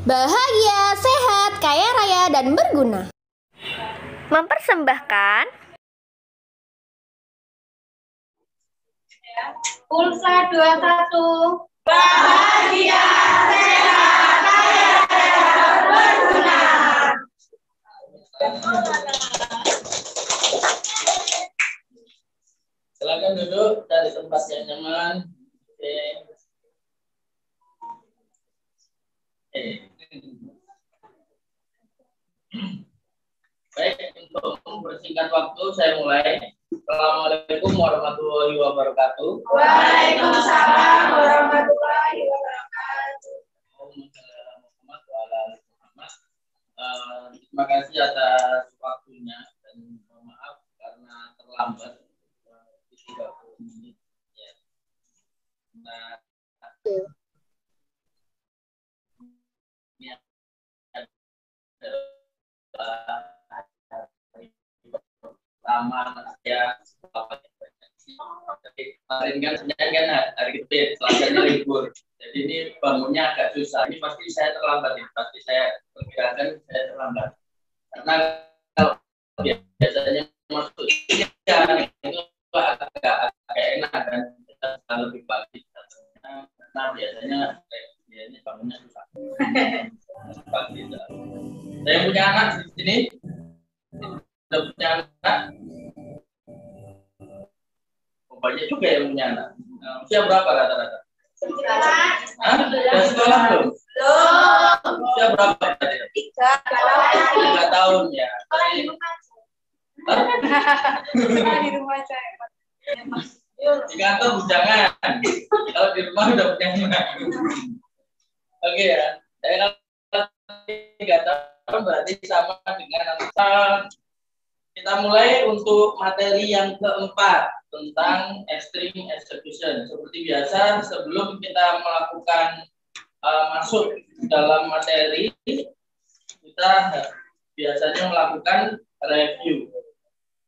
Bahagia, sehat, kaya raya, dan berguna. Mempersembahkan Pulsa 21. Bahagia, sehat, kaya raya, berguna. Silakan duduk dari tempat yang nyaman. Baik, untuk mempersingkat waktu saya mulai. Assalamualaikum warahmatullahi wabarakatuh. Waalaikumsalam warahmatullahi wabarakatuh. Terima kasih atas waktunya dan mohon maaf karena terlambat 30 menit. Ya. Nah, pertama saya kemarin kan Senin kan hari Kedua, Selasanya libur. Jadi ini bangunnya agak susah. Ini pasti saya terlambat nih. Pasti saya perkirakan saya terlambat. Karena kalau biasanya masuk siang itu agak enak kan. Kita lebih pagi karena biasanya bangunnya susah. Pagi. Saya punya anak di sini. Sudah punya anak. Banyak juga yang punya anak. Usia berapa rata-rata? Sudah sekolah belum? Belum. Usia berapa tadi? 3 tahun ya. Di rumah saya. Di kantor bujangan. Kalau di rumah udah punya anak. Oke ya. Saya kalau 3 tahun berarti sama dengan anak. Kita mulai untuk materi yang keempat tentang extreme execution. Seperti biasa, sebelum kita melakukan masuk dalam materi, kita biasanya melakukan review.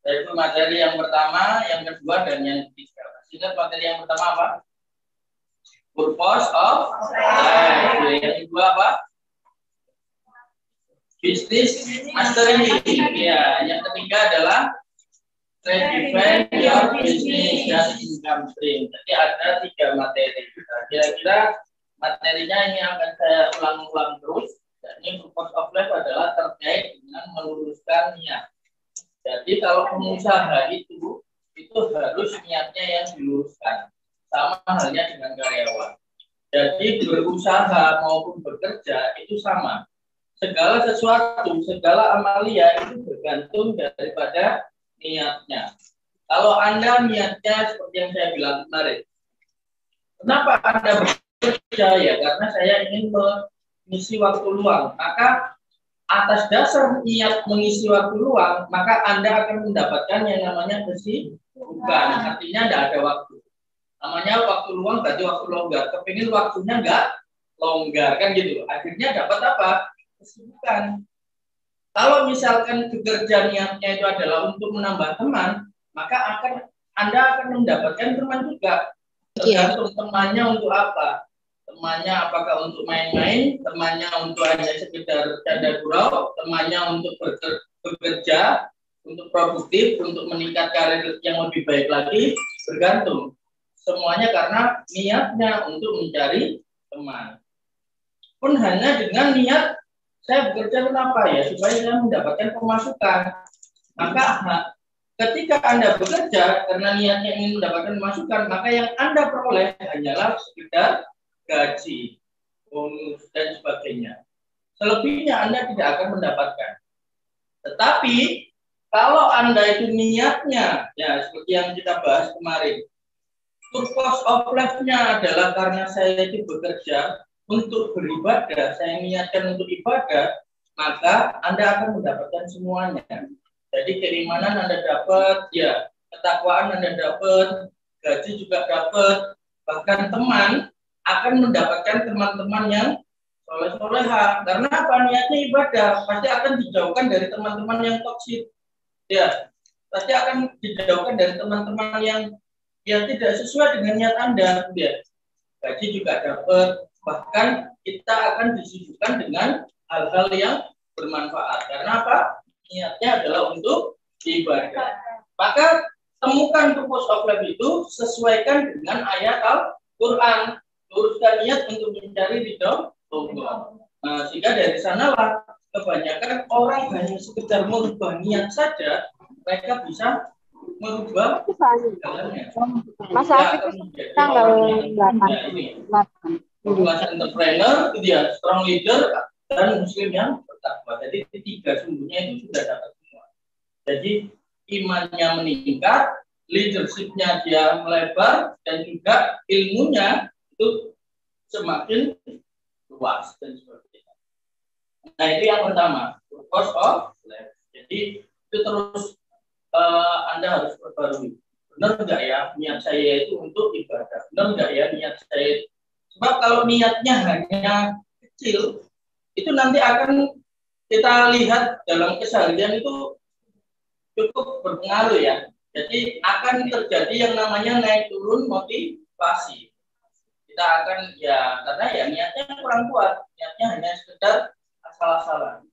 Review materi yang pertama, yang kedua, dan yang ketiga. Ingat materi yang pertama apa? Purpose of life. Yang kedua apa? Business mastery. Ya, yang ketiga adalah redefine your business dan income stream. Jadi ada 3 materi. Kira-kira materinya ini akan saya ulang-ulang terus. Dan ini purpose of life adalah terkait dengan meluruskan niat. Jadi kalau pengusaha itu harus niatnya yang diluruskan. Sama halnya dengan karyawan. Jadi berusaha maupun bekerja itu sama. Segala sesuatu, segala amalia itu bergantung daripada niatnya. Kalau Anda niatnya seperti yang saya bilang kemarin, kenapa Anda bekerja ya? Karena saya ingin mengisi waktu luang. Maka atas dasar niat mengisi waktu luang, maka Anda akan mendapatkan yang namanya kesibukan. Artinya tidak ada waktu. Namanya waktu luang berarti waktu longgar. Kepingin waktunya nggak longgar kan gitu. Akhirnya dapat apa? Kesibukan. Kalau misalkan bekerja niatnya itu adalah untuk menambah teman, maka Anda akan mendapatkan teman juga. Tergantung temannya untuk apa. Temannya apakah untuk main-main, temannya untuk hanya sekedar canda gurau, temannya untuk bekerja, untuk produktif, untuk meningkat karir yang lebih baik lagi, bergantung. Semuanya karena niatnya untuk mencari teman. Pun hanya dengan niat saya bekerja kenapa ya? Supaya saya mendapatkan pemasukan. Maka ketika Anda bekerja karena niatnya ingin mendapatkan pemasukan, maka yang Anda peroleh hanyalah sekedar gaji, bonus, dan sebagainya. Selebihnya Anda tidak akan mendapatkan. Tetapi kalau Anda itu niatnya, ya seperti yang kita bahas kemarin, purpose of life-nya adalah karena saya itu bekerja untuk beribadah, saya niatkan untuk ibadah, maka Anda akan mendapatkan semuanya. Jadi keimanan Anda dapat, ya ketakwaan Anda dapat, gaji juga dapat, bahkan teman akan mendapatkan teman-teman yang soleh-soleha. Karena apa? Niatnya ibadah, pasti akan dijauhkan dari teman-teman yang toksik. Ya, pasti akan dijauhkan dari teman-teman yang tidak sesuai dengan niat Anda. Ya. Gaji juga dapat, Bahkan kita akan disibukkan dengan hal-hal yang bermanfaat. Karena apa? Niatnya adalah untuk ibadah. Maka temukan purpose of life itu sesuaikan dengan ayat Al-Quran. Luruskan niat untuk mencari ridho Allah. Nah, sehingga dari sanalah kebanyakan orang hanya sekedar merubah niat saja, mereka bisa merubah segalanya. Masa tanggal 8. Kelas entrepreneur, gitu ya, strong leader, dan muslim yang bertakwa. Jadi tiga sumbernya itu sudah dapat semua. Jadi imannya meningkat, leadershipnya dia melebar, dan juga ilmunya itu semakin luas dan sebagainya. Nah, itu yang pertama, purpose of life. Jadi itu terus Anda harus perbarui. Benar enggak ya niat saya itu untuk ibadah? Benar enggak ya niat saya? Sebab kalau niatnya hanya kecil, itu nanti akan kita lihat dalam keseharian itu cukup berpengaruh ya. Jadi akan terjadi yang namanya naik turun motivasi. Kita akan ya karena ya niatnya kurang kuat, niatnya hanya sekedar asal-asalan.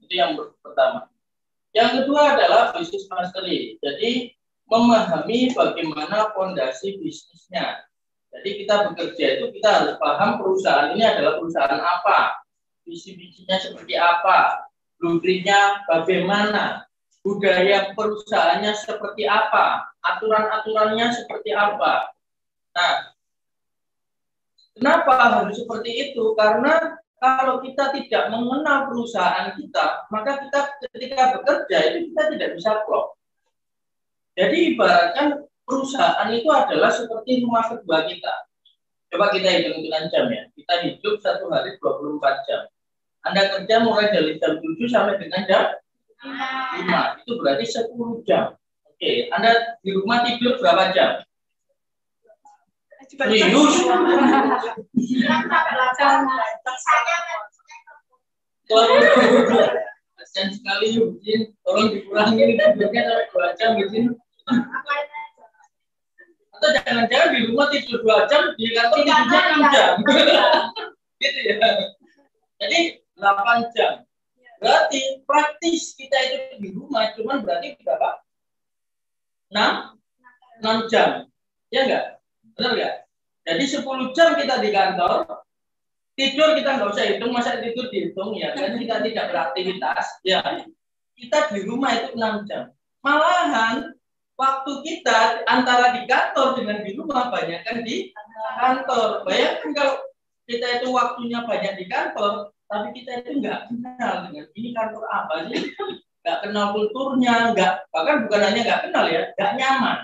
Itu yang pertama. Yang kedua adalah business mastery. Jadi memahami bagaimana fondasi bisnisnya. Jadi kita bekerja itu kita harus paham perusahaan ini adalah perusahaan apa, visi misinya seperti apa, blueprintnya bagaimana, budaya perusahaannya seperti apa, aturan-aturannya seperti apa. Nah, kenapa harus seperti itu? Karena kalau kita tidak mengenal perusahaan kita, maka kita ketika bekerja itu kita tidak bisa klop. Jadi ibaratkan perusahaan itu adalah seperti rumah kedua kita. Coba kita hitung-hitungan jam ya. Kita hidup satu hari 24 jam. Anda kerja mulai dari jam 7 sampai dengan jam 5. Itu berarti 10 jam. Oke, Anda di rumah tidur berapa jam? Serius? Kasian sekali Yudin, tolong dikurangi tidurnya sampai 2 jam Yudin. Atau jangan-jangan di rumah tidur 2 jam, di kantor tidurnya 6 jam. Gitu ya. Jadi 8 jam. Berarti praktis kita itu di rumah cuman berarti berapa? 6 jam. Ya enggak? Benar enggak? Jadi 10 jam kita di kantor, tidur kita nggak usah hitung, masa tidur dihitung ya kan, kita tidak beraktivitas ya. Kita di rumah itu 6 jam. Malahan waktu kita antara di kantor dengan di rumah banyak kan di kantor. Bayangkan kalau kita itu waktunya banyak di kantor, tapi kita itu nggak kenal dengan ini kantor apa sih, nggak kenal kulturnya, bahkan bukan hanya nggak kenal ya, nggak nyaman.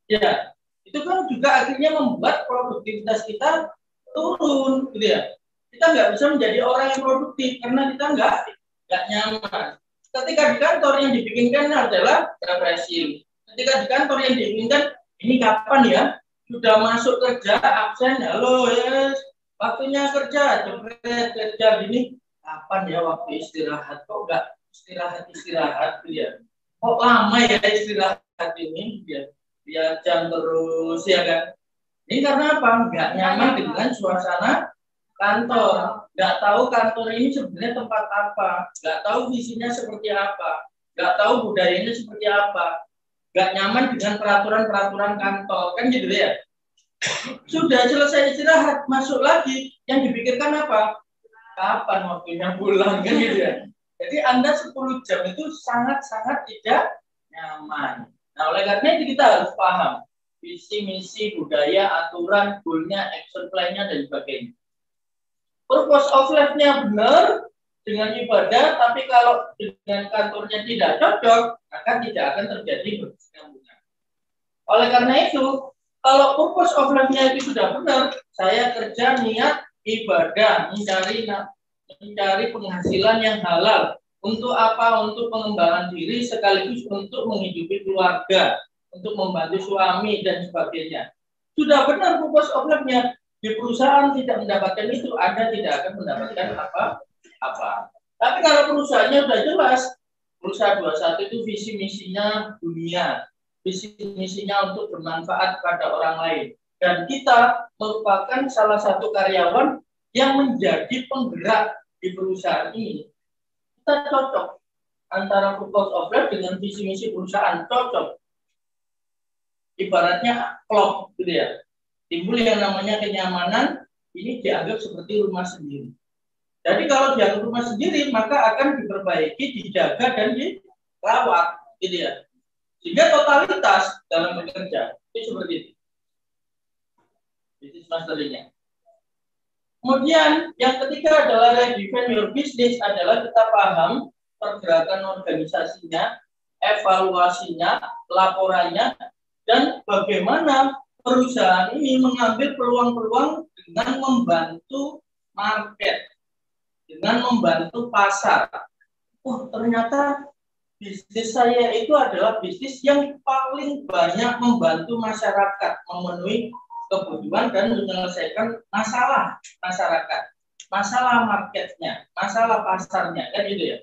Ya, itu kan juga akhirnya membuat produktivitas kita turun, gitu ya. Kita nggak bisa menjadi orang yang produktif karena kita nggak nyaman. Ketika di kantor yang dibikinkan adalah refreshing. Ketika di kantor yang diinginkan, ini kapan ya? Sudah masuk kerja, absen, halo, yes. Waktunya kerja, jempret kerja gini. Kapan ya waktu istirahat? Kok nggak istirahat, ya? Kok lama ya istirahat ini? Dia jam terus, ya kan? Ini karena apa? Nggak nyaman dengan suasana kantor. Nggak tahu kantor ini sebenarnya tempat apa. Nggak tahu visinya seperti apa. Nggak tahu budayanya seperti apa. Nggak nyaman dengan peraturan-peraturan kantor, kan gitu ya. Sudah selesai istirahat, masuk lagi, yang dipikirkan apa? Kapan waktunya pulang, kan gitu ya. Jadi Anda 10 jam itu sangat-sangat tidak nyaman. Nah, oleh karena itu kita harus paham visi, misi, budaya, aturan, goalnya, action plan-nya, dan sebagainya. Purpose of life-nya benar, dengan ibadah, tapi kalau dengan kantornya tidak cocok, maka tidak akan terjadi berkesinambungan. Oleh karena itu, kalau purpose of life-nya itu sudah benar, saya kerja niat ibadah, mencari penghasilan yang halal. Untuk apa? Untuk pengembangan diri sekaligus untuk menghidupi keluarga, untuk membantu suami dan sebagainya. Sudah benar purpose of life-nya. Di perusahaan tidak mendapatkan itu, Anda tidak akan mendapatkan apa. Tapi kalau perusahaannya sudah jelas, perusahaan 21 itu visi misinya dunia, visi misinya untuk bermanfaat pada orang lain, dan kita merupakan salah satu karyawan yang menjadi penggerak di perusahaan ini, kita cocok antara purpose of life dengan visi misi perusahaan, cocok. Ibaratnya klop gitu ya. Timbul yang namanya kenyamanan, ini dianggap seperti rumah sendiri. Jadi kalau dianggap rumah sendiri, maka akan diperbaiki, dijaga dan dirawat gitu ya. Sehingga totalitas dalam bekerja itu seperti itu. Business mastery-nya. Kemudian yang ketiga adalah redefine your business, adalah kita paham pergerakan organisasinya, evaluasinya, laporannya, dan bagaimana perusahaan ini mengambil peluang-peluang dengan membantu market, dengan membantu pasar. Oh, ternyata bisnis saya itu adalah bisnis yang paling banyak membantu masyarakat memenuhi kebutuhan dan menyelesaikan masalah masyarakat, masalah marketnya, masalah pasarnya, kan gitu ya.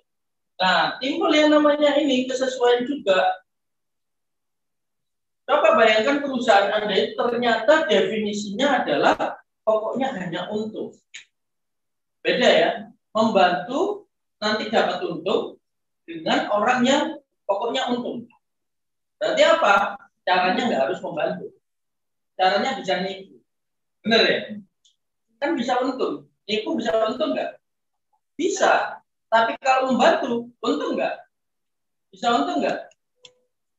Nah, timbul yang namanya ini kesesuaian juga. Coba bayangkan perusahaan Anda itu ternyata definisinya adalah pokoknya hanya untung. Beda ya, membantu nanti dapat untung dengan orang yang pokoknya untung. Berarti apa? Caranya nggak harus membantu. Caranya bisa nipu. Benar ya? Kan bisa untung. Nipu bisa untung nggak? Bisa. Tapi kalau membantu, untung nggak? Bisa untung nggak?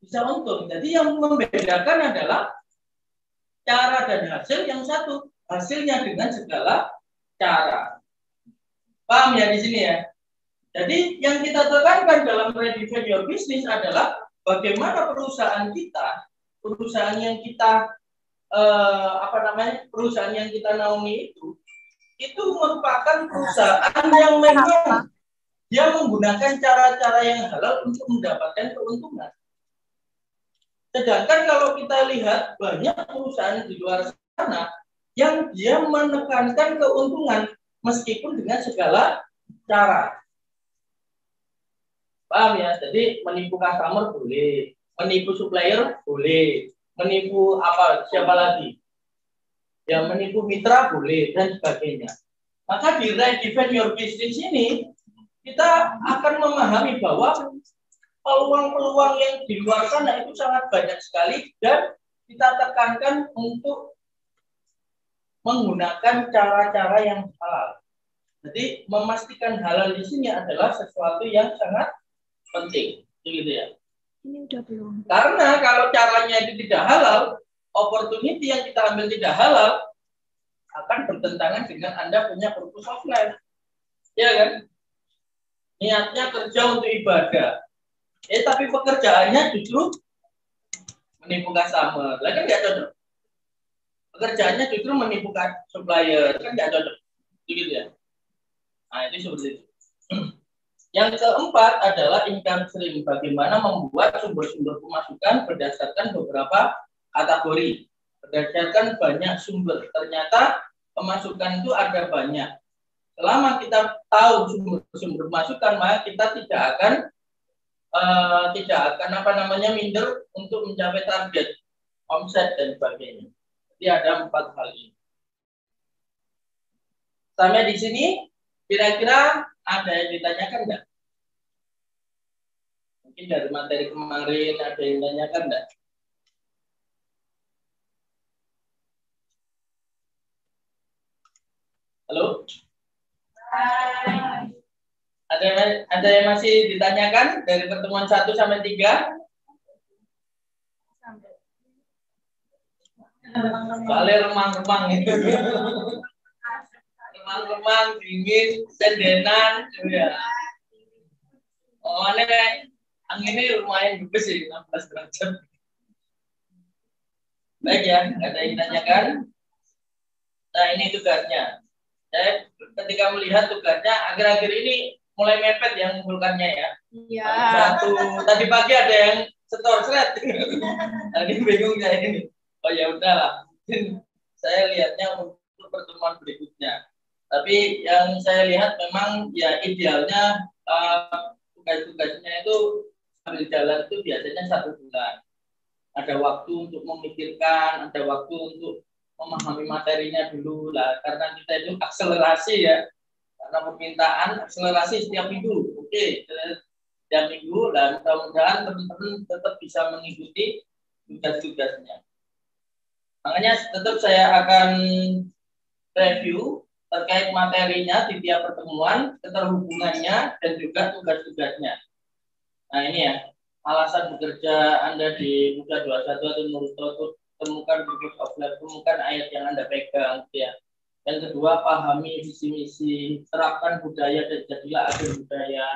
Bisa untung. Jadi yang membedakan adalah cara dan hasil. Yang satu, hasilnya dengan segala cara. Paham ya di sini ya? Jadi yang kita tekankan dalam redefine your business adalah bagaimana perusahaan kita, perusahaan yang kita perusahaan yang kita naungi itu merupakan perusahaan yang memang dia menggunakan cara-cara yang halal untuk mendapatkan keuntungan. Sedangkan kalau kita lihat banyak perusahaan di luar sana yang dia menekankan keuntungan meskipun dengan segala cara. Paham ya? Jadi menipu customer boleh, menipu supplier boleh, menipu siapa lagi? Ya menipu mitra boleh dan sebagainya. Maka di redefine your business ini kita akan memahami bahwa peluang-peluang yang di luar sana itu sangat banyak sekali dan kita tekankan untuk menggunakan cara-cara yang halal. Jadi memastikan halal di sini adalah sesuatu yang sangat penting, begitu ya. Ini udah belum. Karena kalau caranya itu tidak halal, opportunity yang kita ambil tidak halal akan bertentangan dengan Anda punya purpose of life. Ya kan? Niatnya kerja untuk ibadah. Tapi pekerjaannya justru menipu customer. Lah kan nggak cocok. Pekerjaannya justru menipu supplier. Kan nggak cocok. Begitu ya. Nah, itu seperti itu. Yang keempat adalah income stream. Bagaimana membuat sumber-sumber pemasukan berdasarkan beberapa kategori. Berdasarkan banyak sumber. Ternyata pemasukan itu ada banyak. Selama kita tahu sumber pemasukan, maka kita tidak akan minder untuk mencapai target omset dan sebagainya. Jadi ada 4 hal ini. Sampai di sini, kira-kira ada yang ditanyakan enggak? Mungkin dari materi kemarin ada yang ditanyakan enggak? Halo? Ada yang masih ditanyakan dari pertemuan 1 sampai 3? Soalnya remang-remang itu. Remang-remang, dingin, sendenan, ya. Oh, anginnya lumayan bagus sih, 16 derajat. Baik ya, ada yang ditanyakan? Nah, ini tugasnya. Saya ketika melihat tugasnya akhir-akhir ini mulai mepet yang mengumpulkannya ya. Iya. Tadi pagi ada yang setor seret. Tadi bingung saya ini. Oh ya udahlah. Saya lihatnya untuk pertemuan berikutnya. Tapi yang saya lihat memang ya idealnya tugas-tugasnya itu sambil jalan itu biasanya 1 bulan. Ada waktu untuk memikirkan, ada waktu untuk memahami materinya dulu lah, karena kita itu akselerasi ya, karena permintaan akselerasi setiap minggu. Oke, setiap minggu, dan mudah-mudahan teman-teman tetap bisa mengikuti tugas-tugasnya. Makanya tetap saya akan review terkait materinya di tiap pertemuan, keterhubungannya, dan juga tugas-tugasnya. Nah ini ya, alasan bekerja Anda di Muda 21 atau Nurul, temukan purpose of life, temukan ayat yang Anda pegang, ya. Yang kedua, pahami visi misi, terapkan budaya dan jadilah agen budaya.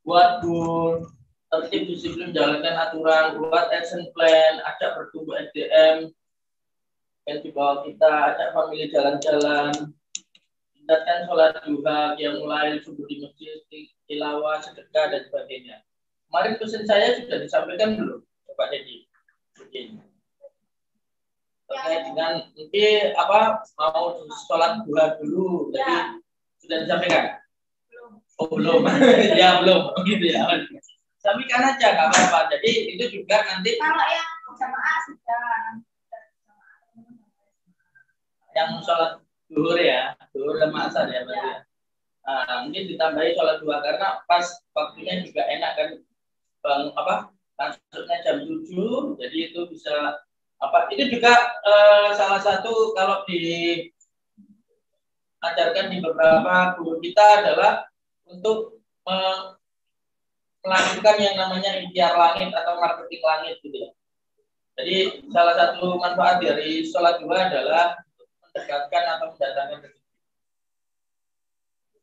Buat goal, tertib disiplin, jalankan aturan, buat action plan, ajak bertumbuh SDM, yang di bawah kita, ajak family jalan-jalan, tingkatkan sholat duha, yang mulai subuh di masjid, tilawah, sedekah, dan sebagainya. Kemarin pesan saya sudah disampaikan belum, Pak Dedi? Mungkin. Terkait dengan mungkin apa mau sholat duha dulu, jadi sudah disampaikan? Oh belum, ya belum, gitu ya. Sampaikan aja, nggak apa-apa. Jadi itu juga nanti. Kalau yang jamaah sudah. Yang sholat duhur ya, duhur sama asar ya berarti. Ya. Mungkin ditambahi sholat duha karena pas waktunya juga enak kan, bang apa? Masuknya jam 7, jadi itu bisa. Apa itu juga salah satu kalau diajarkan di beberapa guru kita adalah untuk melakukan yang namanya ikhtiar langit atau marketing langit gitu ya. Jadi salah satu manfaat dari sholat duha adalah mendekatkan atau mendatangkan rezeki.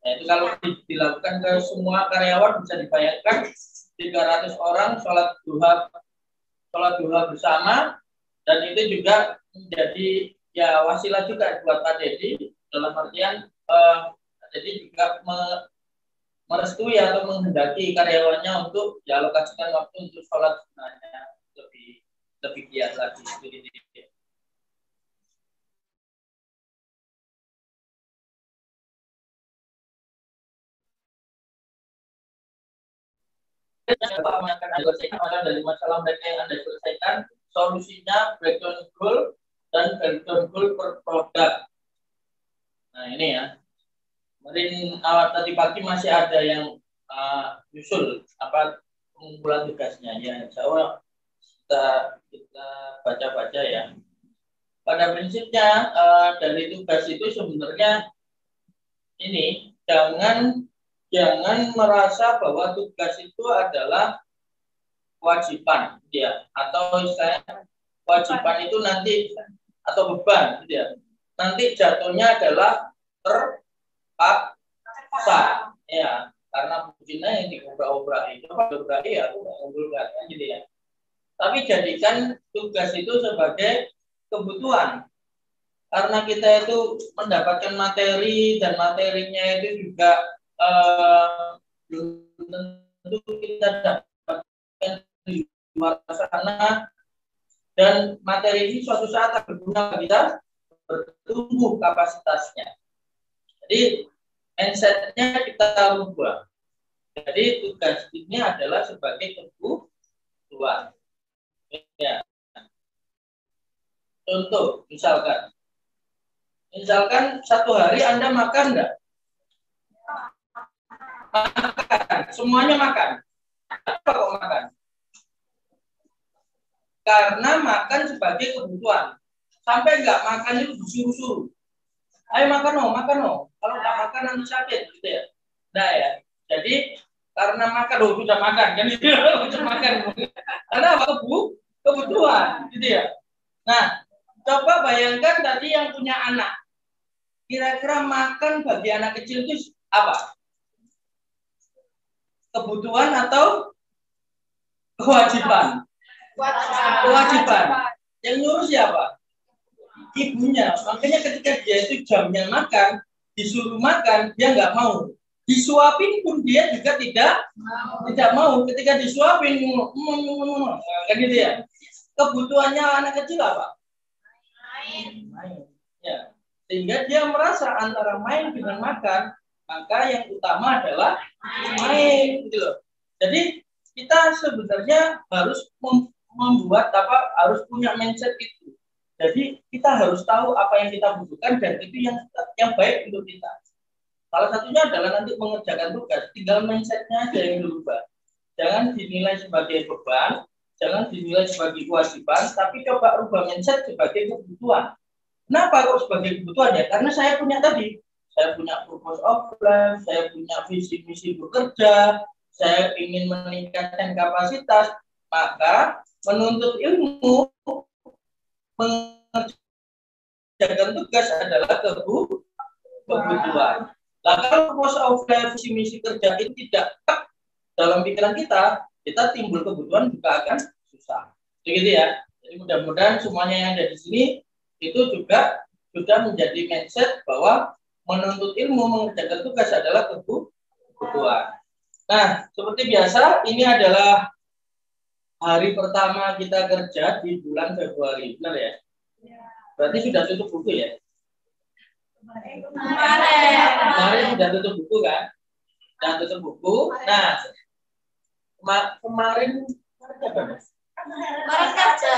Nah, itu kalau dilakukan ke semua karyawan bisa dibayangkan 300 orang sholat duha bersama. Dan itu juga menjadi ya wasilah juga buat Pak Dedi dalam artian jadi juga merestui atau menghendaki karyawannya untuk ya alokasikan waktu untuk sholat sunnahnya lebih giat lagi. Dari masalah mereka yang Anda selesaikan, solusinya breakdown goal dan breakdown goal per produk. Nah ini ya, kemarin tadi pagi masih ada yang nyusul apa pengumpulan tugasnya ya. Insya Allah kita baca-baca ya. Pada prinsipnya dari tugas itu sebenarnya ini jangan merasa bahwa tugas itu adalah kewajiban ya, atau istilahnya kewajiban itu nanti atau beban gitu ya. Nanti jatuhnya adalah terpaksa ya, karena mungkinnya yang diubah-ubah itu ya aku mengumpulkan gitu ya. Tapi jadikan tugas itu sebagai kebutuhan. Karena kita itu mendapatkan materi dan materinya itu juga belum tentu kita dapatkan di luar sana, dan materi ini suatu saat akan berguna kita bertumbuh kapasitasnya. Jadi mindset-nya kita rubah. Jadi tugas ini adalah sebagai kebutuhan. Ya. Contoh, misalkan satu hari Anda makan enggak? Makan, semuanya makan. Kenapa kok makan? Karena makan sebagai kebutuhan. Sampai nggak makan itu disuruh-suruh. Ayo makan no. Kalau nggak makan nanti sakit, gitu ya. Nah ya, jadi karena makan, sudah makan kan itu, sudah makan. Karena apa? Kebutuhan, gitu ya. Nah, coba bayangkan tadi yang punya anak. Kira-kira makan bagi anak kecil itu apa? Kebutuhan atau kewajiban? Kewajiban. Yang nyuruh siapa? Ibunya. Makanya ketika dia itu jamnya makan, disuruh makan, dia nggak mau. Disuapin pun dia juga tidak mau. Ketika disuapin, kan gitu ya. Kebutuhannya anak kecil apa? Main. Ya. Sehingga dia merasa antara main dengan makan, maka yang utama adalah main, gitu loh. Jadi kita sebenarnya harus membuat harus punya mindset itu. Jadi kita harus tahu apa yang kita butuhkan dan itu yang baik untuk kita. Salah satunya adalah nanti mengerjakan tugas, tinggal mindsetnya aja yang berubah. Jangan dinilai sebagai beban, jangan dinilai sebagai kewajiban, tapi coba rubah mindset sebagai kebutuhan. Kenapa kok sebagai kebutuhan ya? Karena saya punya tadi, saya punya purpose of life, saya punya visi misi bekerja, saya ingin meningkatkan kapasitas, maka menuntut ilmu, mengerjakan tugas adalah kebutuhan. Nah, kalau purpose of life, visi misi kerja itu tidak dalam pikiran kita timbul kebutuhan juga akan susah. Begitu ya. Jadi mudah-mudahan semuanya yang ada di sini itu juga sudah menjadi mindset bahwa menuntut ilmu, mengerjakan tugas adalah kebutuhan. Nah, seperti biasa, ini adalah hari pertama kita kerja di bulan Februari, benar ya? Berarti sudah tutup buku ya? Kemarin sudah tutup buku kan? Sudah tutup buku. Nah, kemarin kerja.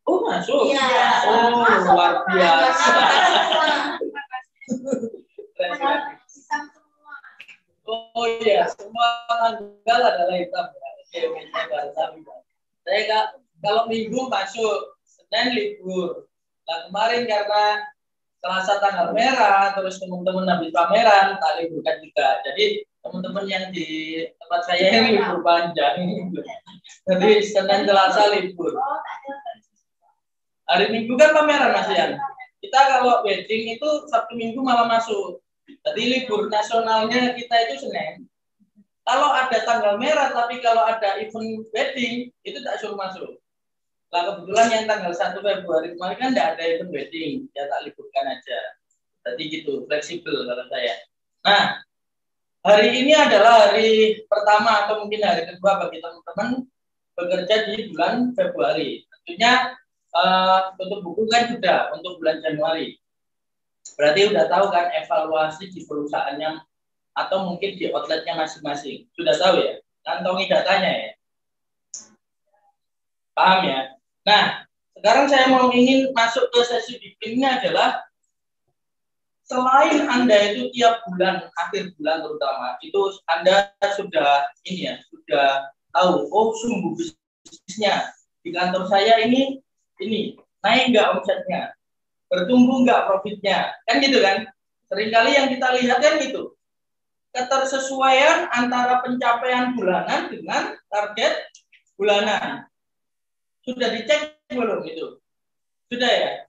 Oh, masuk? Ya. Oh, luar biasa. Oh iya, semua tanggal adalah hitam. Oke, saya kalau minggu masuk, Senin libur. Nah, kemarin karena Selasa tanggal merah, terus teman-teman habis pameran, tak liburkan juga. Jadi teman-teman yang di tempat saya yang libur panjang. Jadi Senin Selasa libur. Hari Minggu kan pameran Mas Yan. Kita kalau wedding itu Sabtu Minggu malah masuk. Jadi libur nasionalnya kita itu Senin. Kalau ada tanggal merah, tapi kalau ada event wedding, itu tak suruh masuk. Nah, kebetulan yang tanggal 1 Februari kemarin kan tidak ada event wedding, ya tak liburkan aja. Jadi gitu, fleksibel kalau saya. Nah, hari ini adalah hari pertama atau mungkin hari kedua bagi teman-teman bekerja di bulan Februari. Tentunya tutup buku kan sudah untuk bulan Januari. Berarti udah tahu kan evaluasi di perusahaannya atau mungkin di outletnya masing-masing. Sudah tahu ya? Kantongi datanya ya. Paham ya? Nah, sekarang saya mau ingin masuk ke sesi bikinnya adalah selain Anda itu tiap bulan, akhir bulan terutama, itu Anda sudah ini ya, sudah tahu, oh sumbu bisnisnya di kantor saya ini naik nggak omsetnya, bertumbuh nggak profitnya, kan gitu kan? Seringkali yang kita lihat kan gitu. Ketersesuaian antara pencapaian bulanan dengan target bulanan. Sudah dicek belum itu? Sudah ya?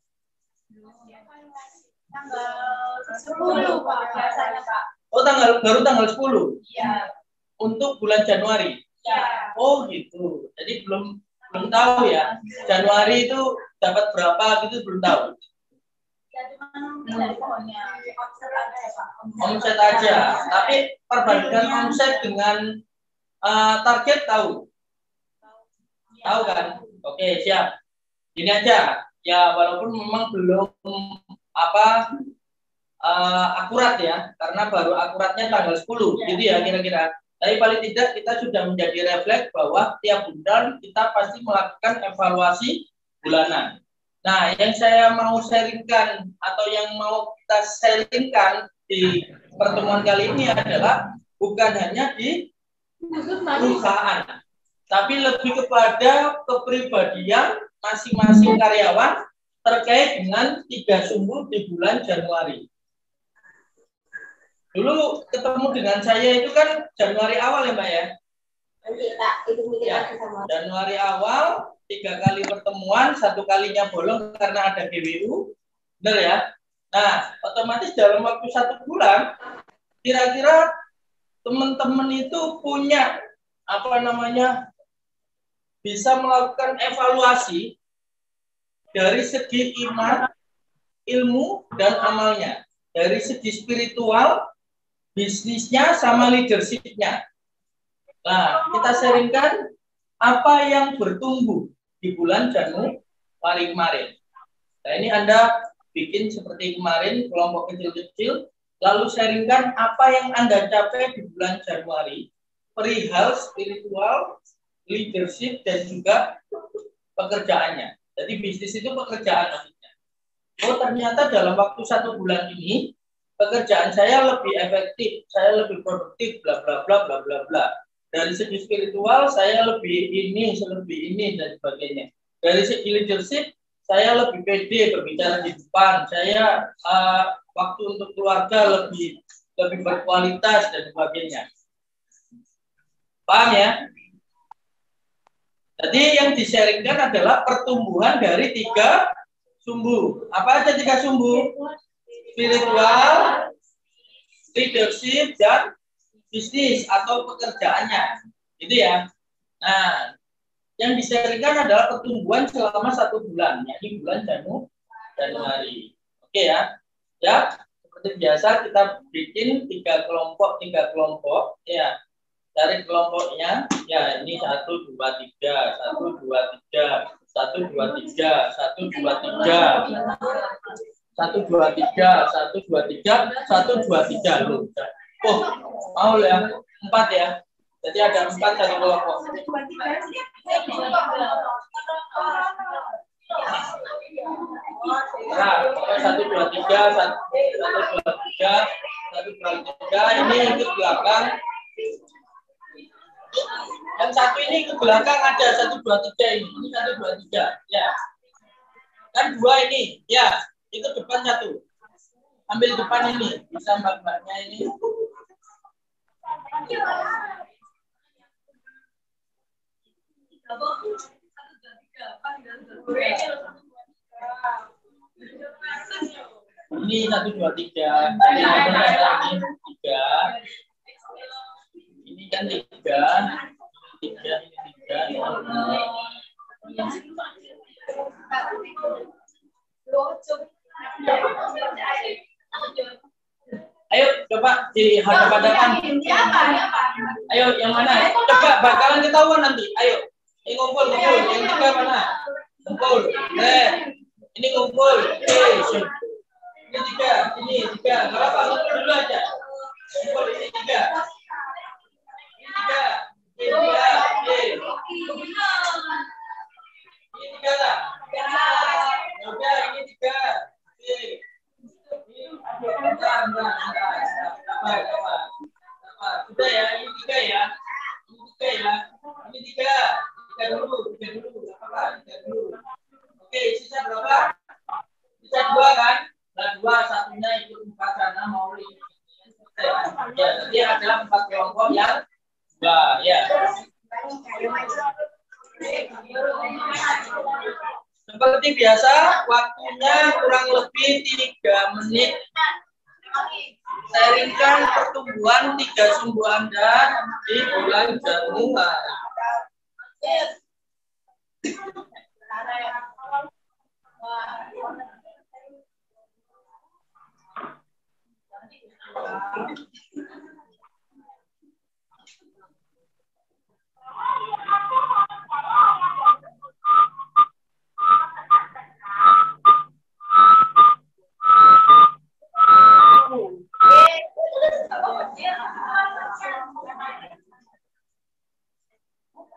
Tanggal 10 Pak, biasanya Pak. Oh, baru tanggal 10? Iya. Untuk bulan Januari? Iya. Oh gitu. Jadi belum tahu ya. Januari itu dapat berapa gitu belum tahu. Omset aja, tapi perbandingan omset dengan target tahu kan? Oke, siap. Ini aja ya, walaupun memang belum akurat ya, karena baru akuratnya tanggal 10 gitu ya kira-kira. Tapi paling tidak kita sudah menjadi refleks bahwa tiap bulan kita pasti melakukan evaluasi bulanan. Nah, yang saya mau sharingkan atau yang mau kita sharingkan di pertemuan kali ini adalah bukan hanya di perusahaan, tapi lebih kepada kepribadian masing-masing karyawan terkait dengan 3 sumbu di bulan Januari. Dulu ketemu dengan saya itu kan Januari awal ya Mbak ya? Ya, Januari awal 3 kali pertemuan, 1 kalinya bolong karena ada GWU, benar ya? Nah, otomatis dalam waktu 1 bulan, kira-kira teman-teman itu punya bisa melakukan evaluasi dari segi iman, ilmu, dan amalnya, dari segi spiritual, bisnisnya, sama leadership-nya. Nah, kita sharingkan apa yang bertumbuh di bulan Januari kemarin. Nah, ini Anda bikin seperti kemarin, kelompok kecil-kecil, lalu sharingkan apa yang Anda capai di bulan Januari, perihal spiritual, leadership, dan juga pekerjaannya. Jadi Jadi bisnis itu pekerjaan maksudnya. Oh ternyata dalam waktu 1 bulan ini pekerjaan saya lebih efektif, saya lebih produktif, bla bla bla bla bla bla. Dari segi spiritual saya lebih ini dan sebagainya. Dari segi leadership saya lebih pede berbicara di depan. Saya waktu untuk keluarga lebih berkualitas dan sebagainya. Paham ya? Jadi yang di-sharingkan adalah pertumbuhan dari 3 sumbu. Apa aja 3 sumbu? Spiritual, leadership, dan bisnis atau pekerjaannya. Gitu ya. Nah, yang di-sharingkan adalah pertumbuhan selama 1 bulan, yakni bulan Januari. Oke ya. Ya, seperti biasa kita bikin 3 kelompok ya. Cari kelompoknya. Ya, ini 1 2 3, 1 2 3, 1 2 3, 1 2 3. 1 2 3, 1 2 3, 1 2 3 loh. Oh, mau ya? 4 ya. Jadi ada 4 satu kelompok. Nah, 1 2 3, 1 2 3, 1 2 3 ini ikut belakang. Yang satu ini ke belakang ada 1 2 3 ini. Ini 1 2 3 ya. Kan 2 ini ya. Itu depan 1. Ambil depan ini. Bisa mbak-mbaknya ini. Ini 1 2 3. Ini 3. Ini kan 3. 3 ini 3. Ayo coba di hadapan. Ayo yang mana? Coba bakalan ketahuan nanti. Ayo. Ini ngumpul. Yang 3 mana? Ngumpul. Ini ngumpul. Ini 3. Ini 3. Enggak apa-apa, ngumpul dulu aja. Ngumpul ini 3. Ini 3. Ini 3. Ini 3 lah. Udah, ini 3. Sudah ya, ini 3 ya. Ini 3. 3 dulu. Apa? 3 dulu. Oke, sisa berapa? Sisa 2 kan? Nah, 2 satunya ikut 4 sana mau ini. Ya, jadi ada 4 kelompok yang 2 ya. Seperti biasa, waktunya kurang lebih 3 menit. Sharingkan pertumbuhan 3 sumbu Anda di bulan Januari.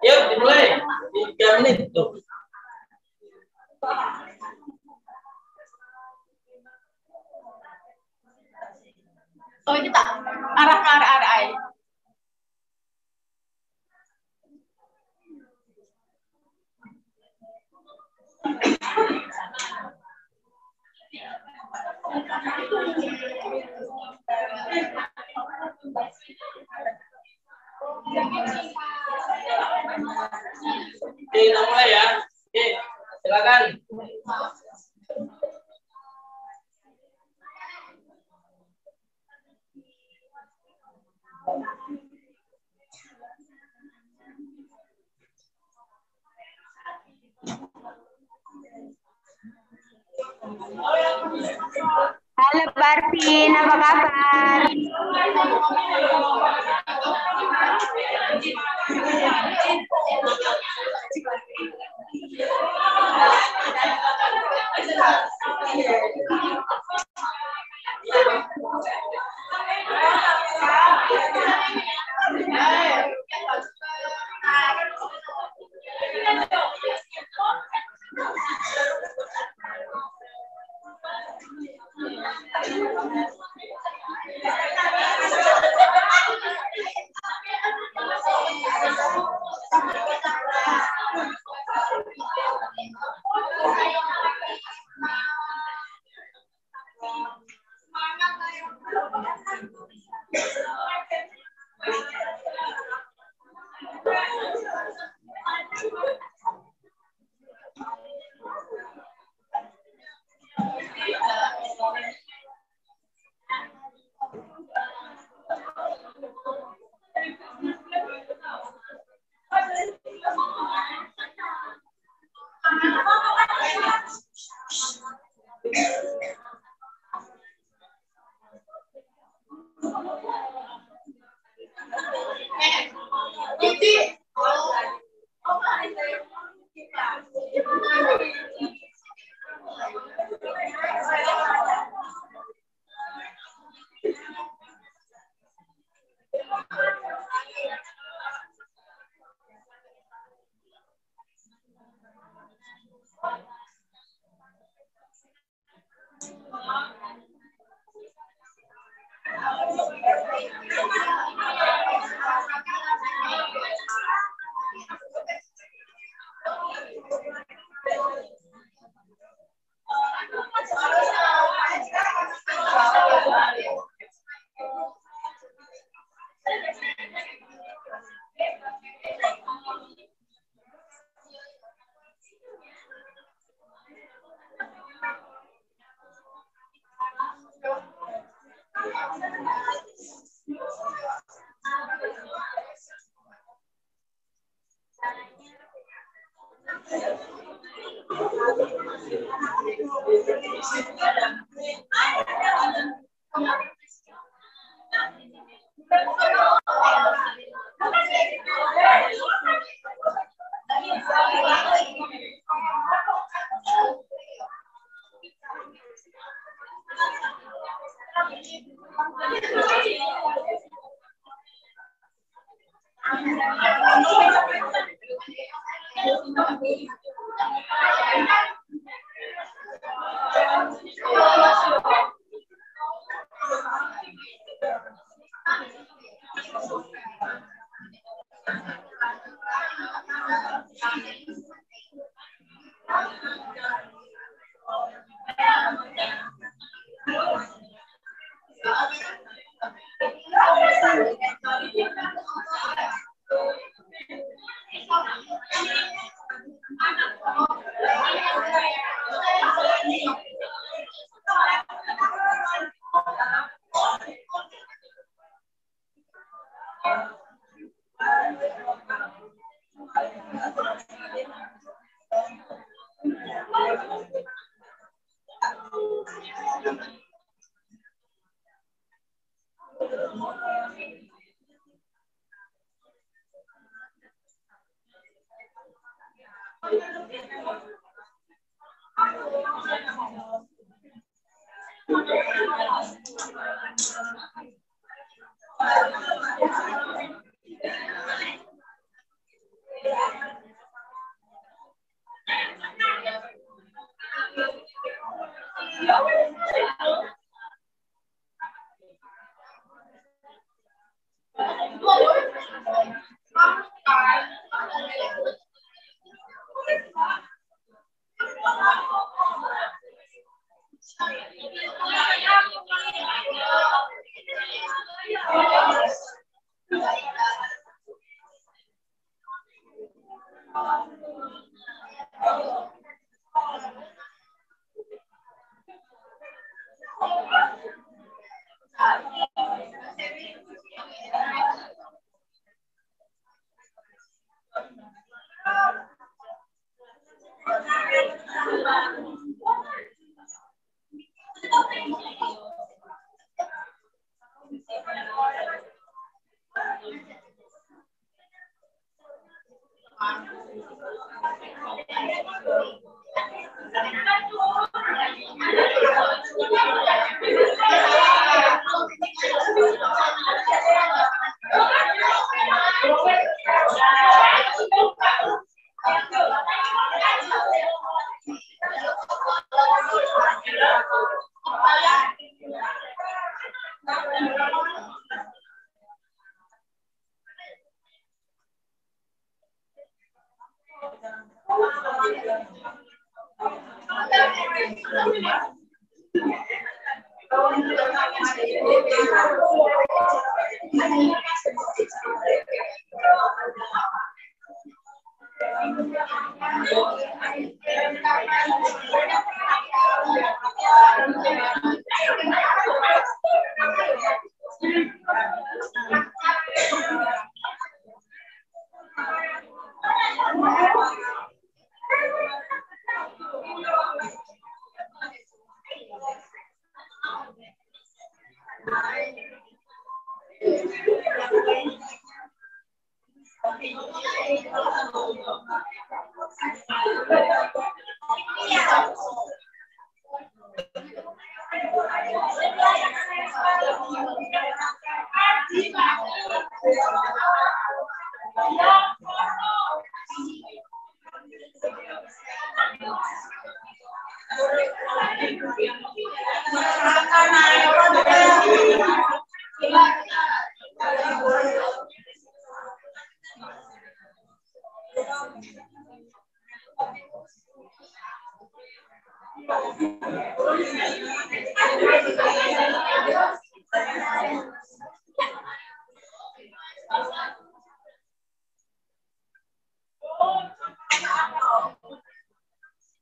Yuk dimulai 3 menit tuh. Oh kita arah ke arah air. Oke, kita mulai ya. Oke, silakan. Halo Barvin, apa kabar?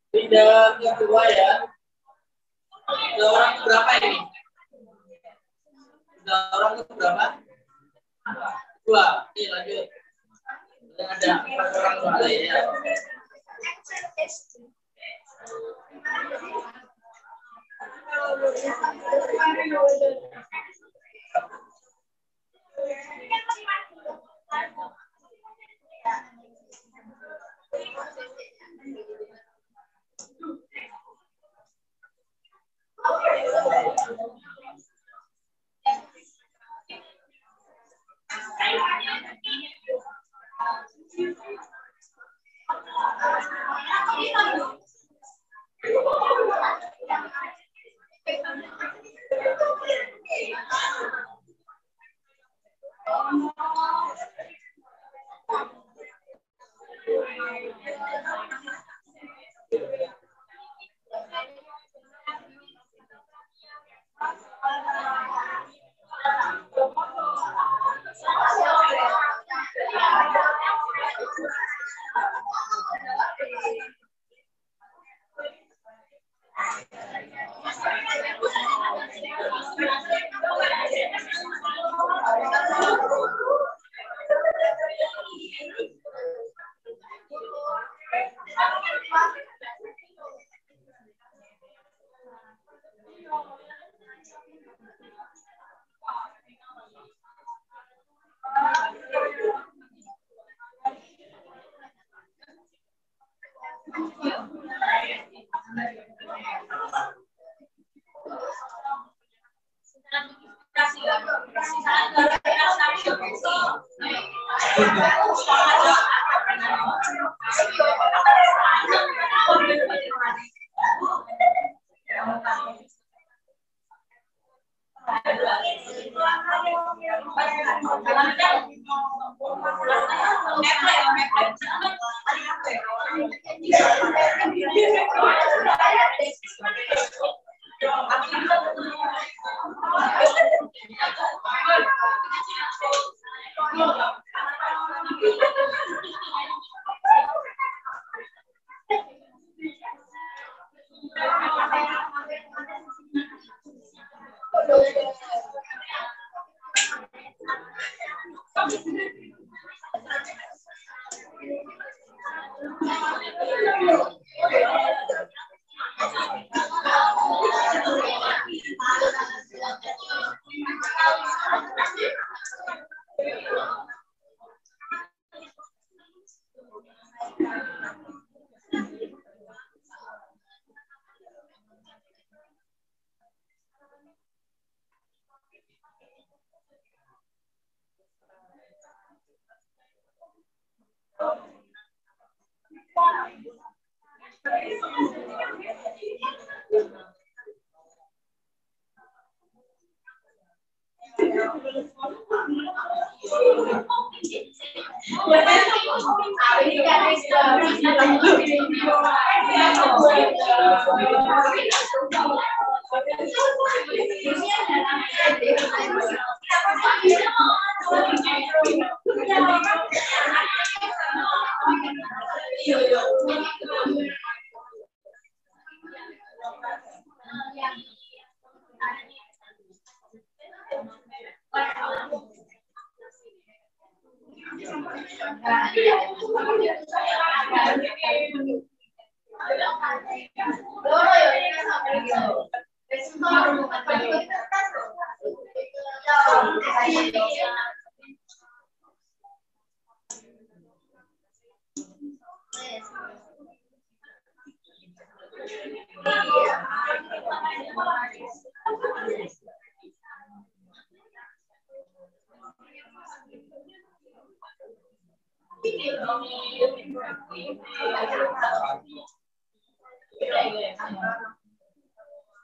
Tidak kedua ya. Ada orang berapa ini? Ada orang berapa? Dua. Oke, lanjut. Ada 4 orang soalnya ya.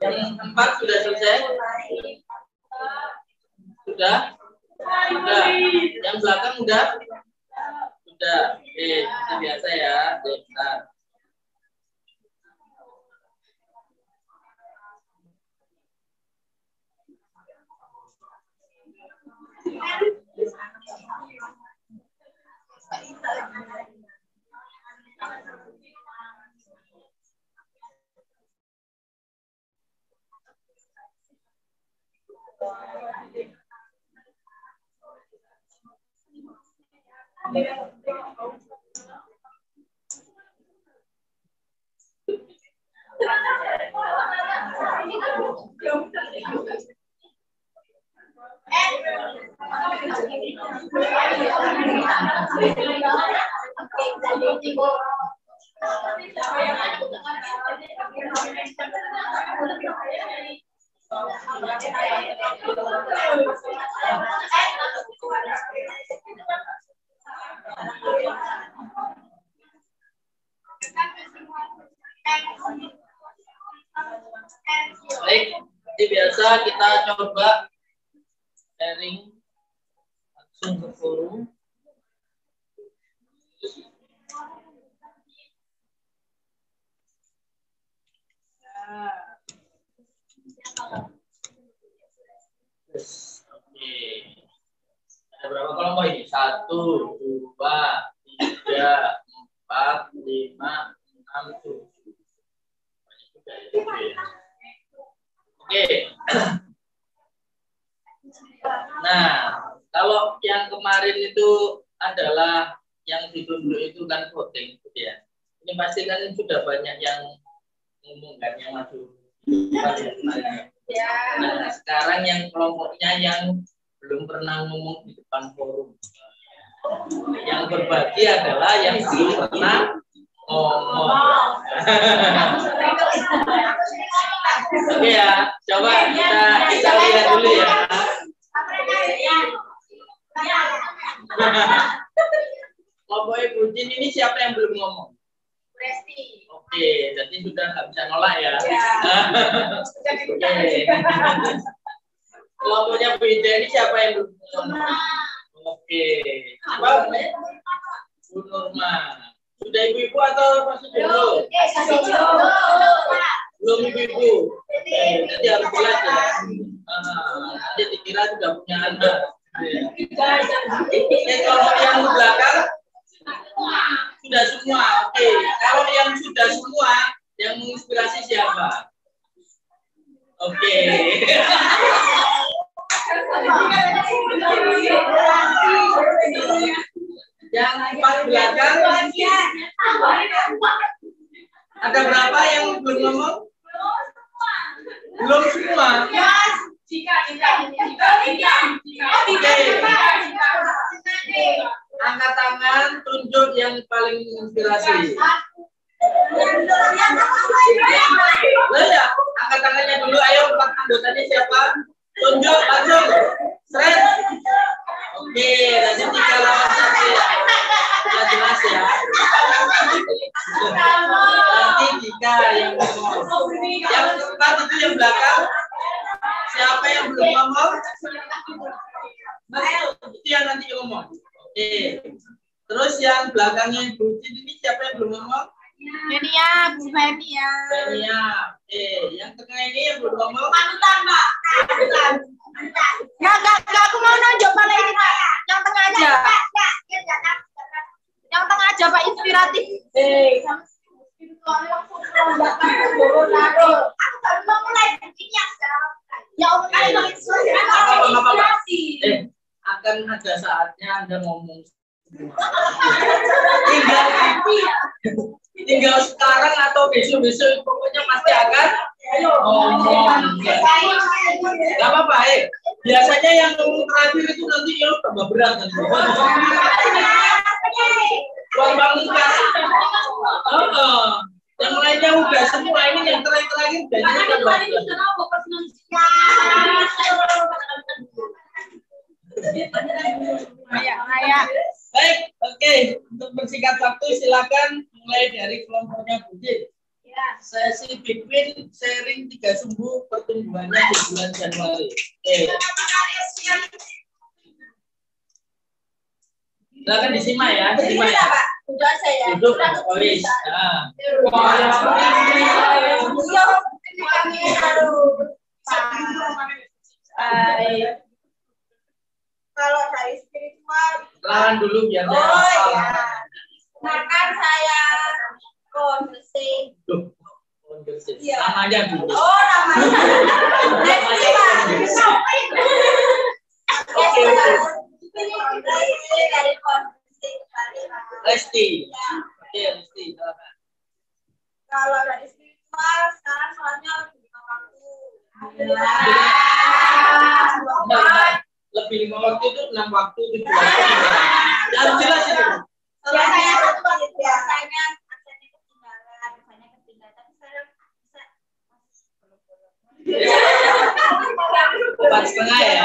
Yang 4 sudah selesai? Sudah? Sudah. Yang belakang udah? Sudah. Oke, itu biasa ya. Bentar. Baik, seperti biasa kita coba sharing langsung ke forum. Oke. Ada berapa kelompok ini? 1, 2, 3, 4, 5, 6, 7. Oke. Nah, kalau yang kemarin itu adalah yang ditunduk itu kan voting, gitu ya. Ini pasti kan sudah banyak yang ngomong kan yang maju. Nah, sekarang yang kelompoknya yang belum pernah ngomong di depan forum. Yang berbagi adalah yang belum pernah ngomong. Oke ya, coba kita lihat dulu ya. Kelompok Ibu Jin ini siapa yang belum ngomong? Resti. Oke, jadi sudah nggak bisa nolak ya. Oke. Kelompoknya Bu Ida ini siapa yang belum ngomong? Oke. Apa namanya? Bu Nurma. Sudah ibu-ibu atau masih dulu? Belum ibu-ibu. Jadi harus jelas ya. Nanti dikira sudah punya anak. Kalau yang di belakang sudah semua. Oke. Kalau yang sudah semua, yang menginspirasi siapa? Oke. Yang 4 belakang ada berapa yang belum ngomong? Belum semua. Angkat tangan, tunjuk yang paling menginspirasi. Ya, angkat tangannya dulu. Ayo, 4 anggotanya siapa? Tunjuk langsung. Seret. Oke, nanti 3 lawan 1 ya. Sudah jelas ya. Nanti 3 yang ngomong. Yang 4 itu yang belakang. Siapa yang belum ngomong? Itu yang nanti ngomong. Oke. Terus yang belakangnya Ibu Jin ini siapa yang belum ngomong? Menia, Bu Menia. Menia. Yang tengah ini yang belum ngomong. Panutan, Pak. Panutan. Enggak, aku mau nonjok malah ini, Pak. Yang tengah aja. Yang tengah aja, Pak, inspiratif. Aku baru mau mulai begini ya. Ya Allah, akan ada saatnya Anda ngomong. Tinggal sekarang atau besok-besok pokoknya pasti akan ngomong. Gak apa-apa, biasanya yang ngomong terakhir itu nanti ya tambah berat nanti. Buat bangun kasih. Yang lainnya udah semua, ini yang terakhir biasanya tambah berat. Baik, oke. Untuk persingkat waktu silakan mulai dari kelompoknya Budi. Sesi Bitwin sharing 3 sumbu pertumbuhannya di bulan Januari. Silakan disimak ya, disimak ya. Sudah saya. Duduk, wis. Nah. Kalau dari spiritual, Lawan dulu biar saya oh hafal. ya, makan saya kondisi. Iya. Namanya dulu. Oh namanya. Dari kondisi Lesti. Oke, Lesti. Silakan. Kalau dari spiritual sekarang soalnya lebih lima waktu. Enggak. Lebih 5 waktu itu 6 waktu 7 waktu. Yang jelas itu. Biasanya absennya ketinggalan, biasanya ketinggalan. Tapi sekarang bisa 4,5 ya.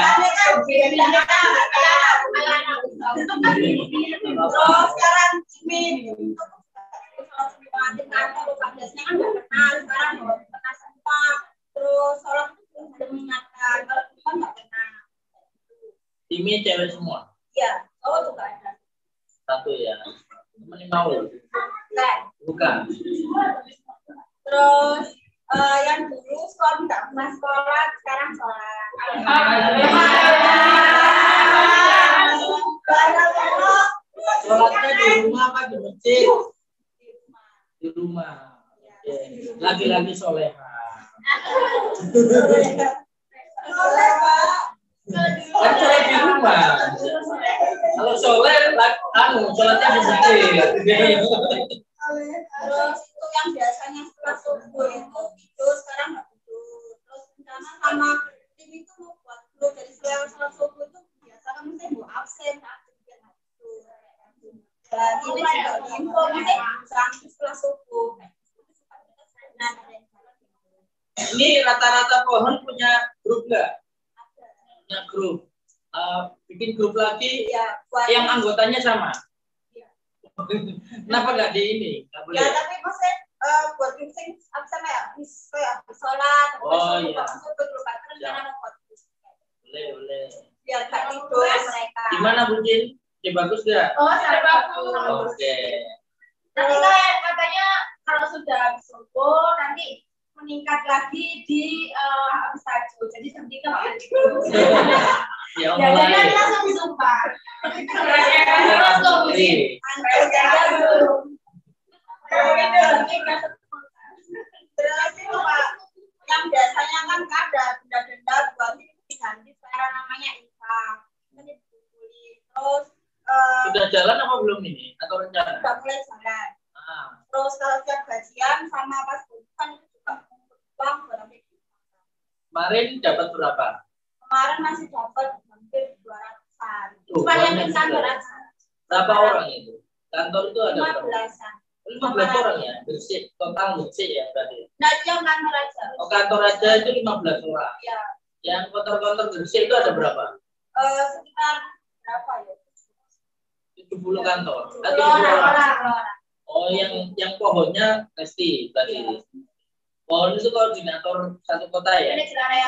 Terus sekarang Jimin kantor biasanya kan nggak kenal, sekarang pernah semua. Terus sholat itu sudah mengingatkan, kalau bukan nggak pernah. Timnya cewek semua. Iya, juga ada. Satu ya. Temen mau. Bukan. Terus yang dulu sekolah nggak pernah sekolah, sekarang sholat. Sholatnya di rumah apa di masjid? Di rumah. Oke. Lagi-lagi soleha. Kan sholat di rumah. Kalau soleh, sholatnya di masjid. Terus itu yang biasanya setelah subuh itu tidur, sekarang nggak tidur. Terus rencana sama tim itu mau buat grup, jadi setelah sholat subuh itu biasa kan mesti mau absen, dan ini juga diinfo mesti sampai setelah subuh. Ini rata-rata pohon punya grup nggak? Punya grup. Bikin grup lagi Ya, yang anggotanya sama. Ya. Kenapa nggak di ini? Nggak boleh. Ya, tapi maksudnya buat tim sing absen ya, kayak sholat, Oh iya. Boleh. Biar nggak tidur mereka. Gimana Buncin? Bagus nggak? Oh, sudah bagus. Oke. Nanti katanya kalau sudah subuh nanti meningkat lagi di habis tahajud. Jadi seperti itu. Ya, jadi langsung disumpah. Terus itu Pak, yang biasanya kan ada denda-denda buat itu diganti sekarang namanya infak. Terus sudah jalan apa belum ini? Atau rencana? sudah mulai jalan. Terus kalau setiap gajian sama pas bukan itu juga uang berapa? Kemarin dapat berapa? Kemarin masih dapat hampir 200-an. Tuh, Cuma yang banyak insan juga. berat. Berapa orang itu? Kantor itu ada berapa? 15-an. 15 orang ya? Bersih, total bersih ya berarti? Nah, itu yang kantor aja. Oh, kantor aja itu 15 orang. Ya. Yang kantor-kantor bersih itu ada berapa? Sekitar berapa ya? 70 kantor. 70 orang. Oh, yang pohonnya pasti berarti. Iya. Pohon itu koordinator satu kota ya? Ini area.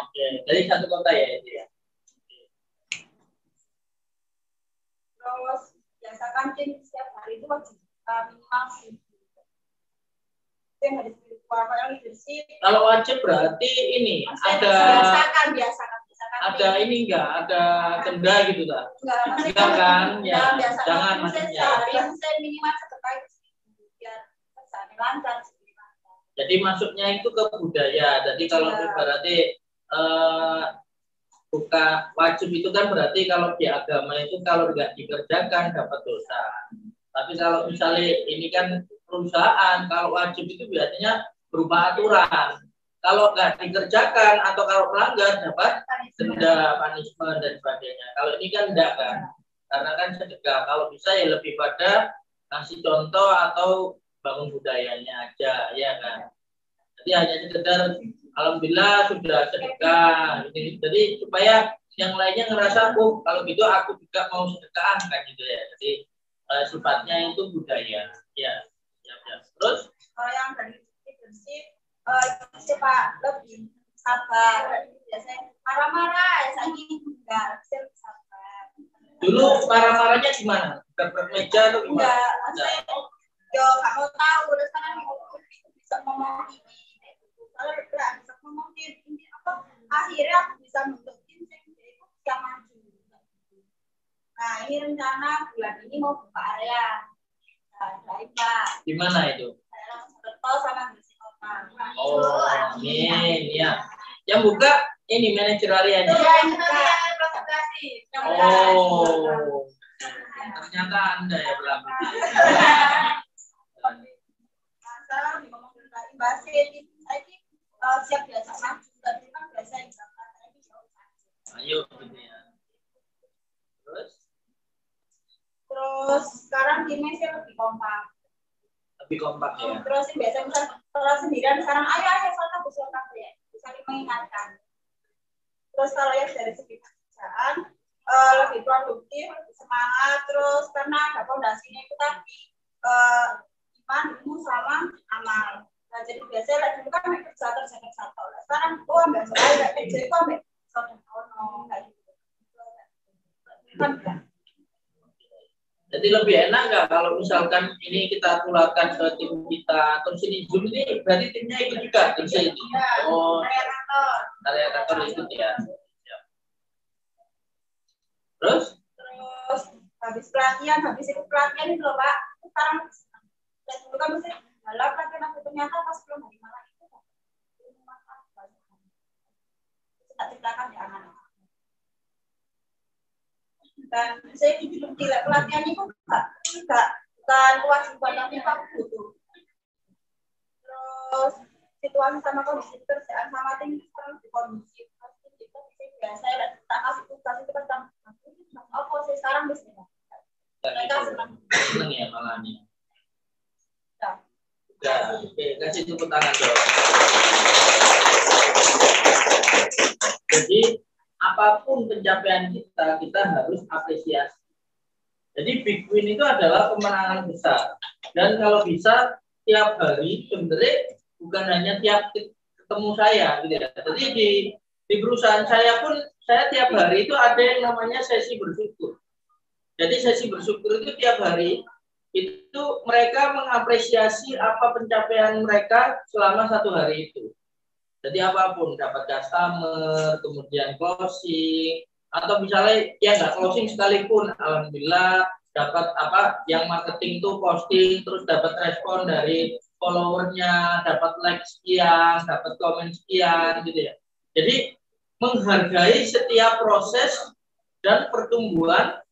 Oke, dari satu kota ya itu ya. Terus biasakan tim setiap hari itu wajib minimal 1.000. yang dari spiritual, yang leadership. Kalau wajib berarti ini ada ada ini enggak ada denda gitu tak? Enggak kan? Ya, jangan maksudnya. Saya minimal sedekah biar kerjaan lancar. Jadi masuknya itu ke budaya. Jadi kalau berarti bukan wajib itu kan berarti kalau di agama itu kalau nggak dikerjakan dapat dosa. Tapi kalau misalnya ini kan perusahaan, kalau wajib itu biasanya berupa aturan. Kalau nggak dikerjakan atau kalau melanggar dapat denda, punishment dan sebagainya. Kalau ini kan enggak kan, karena kan sedekah. Kalau bisa ya lebih pada kasih contoh atau bangun budayanya aja, ya kan. Jadi hanya sekedar alhamdulillah sudah sedekah. Jadi supaya yang lainnya ngerasa oh kalau gitu aku juga mau sedekah kan gitu ya. Jadi sifatnya itu budaya, ya. Terus kalau yang dari leadership siapa lebih sabar, biasanya marah-marah, ya saya enggak sabar. Dulu marah-marahnya gimana? Meja atau gimana? Enggak, yo kamu tahu, udah sekarang bisa ngomong ini. Kalau enggak bisa ngomong ini apa? Akhirnya aku bisa nunjukin saya itu bisa maju. Nah, ini rencana bulan ini mau buka area. Nah, di mana itu? Sama Oh, amin ya. Yang buka ini manajer areanya. Oh, ternyata Anda ya berlaku. Masalah di ngomong dari bahasa ini, saya siap biasa maju, tapi kan biasa yang ayo gitu ya. Terus sekarang timnya sih lebih kompak. Lebih kompak ya. Terus biasa misal kalau sendirian sekarang ayo soalnya bukan ya, saling mengingatkan. Terus kalau yang dari segi pekerjaan lebih produktif, lebih semangat, terus karena ada fondasinya itu tadi iman, ilmu sama amal. Nah jadi biasanya lagi bukan kerja satu. Sekarang ambil soal kerja itu ambil tahun kayak gitu. Kan? Jadi lebih enak nggak kalau misalkan ini kita tularkan ke tim kita atau sini Zoom ini berarti timnya ikut juga tim sini. Oh, area kantor ikut ya. Terus habis ikut pelatihan itu loh Pak. Sekarang dulu kan mesti dalam pelatihan aku ternyata pas belum hari malam itu tak ceritakan di anak. Dan saya tidak pelatihan itu bukan kewajiban tapi aku butuh. Terus situasi sama kondisi kerjaan sama tim sekarang di kondisi kita biasa tak kasih tugas itu kan apa sih sekarang bisa mereka senang ya malahnya. Udah, oke, kasih tepuk tangan dong. Jadi apapun pencapaian kita harus apresiasi. Jadi big win itu adalah kemenangan besar. Dan kalau bisa tiap hari sebenarnya bukan hanya tiap ketemu saya gitu ya. Jadi di perusahaan saya pun saya tiap hari itu ada yang namanya sesi bersyukur. Jadi sesi bersyukur itu tiap hari itu mereka mengapresiasi apa pencapaian mereka selama satu hari itu. Jadi apapun, dapat customer, kemudian closing, atau misalnya ya nggak closing sekalipun, alhamdulillah dapat apa yang marketing tuh posting, terus dapat respon dari followernya, dapat like sekian, dapat komen sekian, gitu ya. Jadi menghargai setiap proses dan pertumbuhan